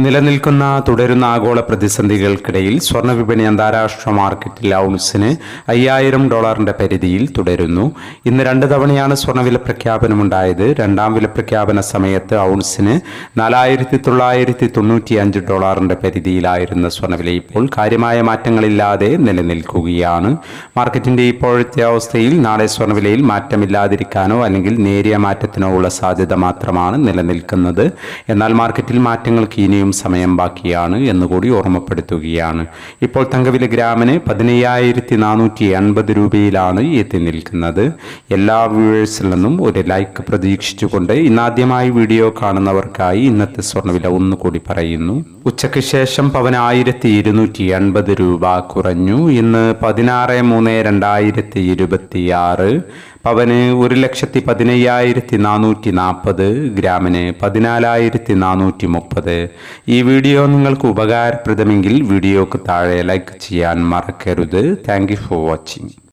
നിലനിൽക്കുന്ന തുടരുന്ന ആഗോള പ്രതിസന്ധികൾക്കിടയിൽ സ്വർണ്ണവിപണി അന്താരാഷ്ട്ര മാർക്കറ്റിൽ ഔൺസിന് $5000 പരിധിയിൽ തുടരുന്നു. ഇന്ന് 2 തവണയാണ് സ്വർണ്ണവില പ്രഖ്യാപനമുണ്ടായത്. രണ്ടാം വില പ്രഖ്യാപന സമയത്ത് ഔൺസിന് $4995 പരിധിയിലായിരുന്ന സ്വർണ്ണവില ഇപ്പോൾ കാര്യമായ മാറ്റങ്ങളില്ലാതെ നിലനിൽക്കുകയാണ്. മാർക്കറ്റിന്റെ ഇപ്പോഴത്തെ അവസ്ഥയിൽ നാളെ സ്വർണ്ണവിലയിൽ മാറ്റമില്ലാതിരിക്കാനോ അല്ലെങ്കിൽ നേരിയ മാറ്റത്തിനോ ഉള്ള സാധ്യത മാത്രമാണ് നിലനിൽക്കുന്നത്. എന്നാൽ മാർക്കറ്റിൽ മാറ്റങ്ങൾക്ക് ഇനിയും സമയം ബാക്കിയാണ് എന്നുകൂടി ഓർമ്മപ്പെടുത്തുകയാണ്. ഇപ്പോൾ തങ്കവില ഗ്രാമിന് 15,480 രൂപയിലാണ് എത്തി നിൽക്കുന്നത്. എല്ലാ വ്യൂവേഴ്സിൽ നിന്നും ഒരു ലൈക്ക് പ്രതീക്ഷിച്ചുകൊണ്ട് ഇന്നാദ്യമായി വീഡിയോ കാണുന്നവർക്കായി ഇന്നത്തെ സ്വർണ്ണവില ഒന്നുകൂടി പറയുന്നു. ഉച്ചയ്ക്ക് ശേഷം പവന് 1280 രൂപ കുറഞ്ഞു. ഇന്ന് 16/3/2026 പവന് 1,15,440, ഗ്രാമിന് 14,430. ഈ വീഡിയോ നിങ്ങൾക്ക് ഉപകാരപ്രദമെങ്കിൽ വീഡിയോക്ക് താഴെ ലൈക്ക് ചെയ്യാൻ മറക്കരുത്. Thank you for watching.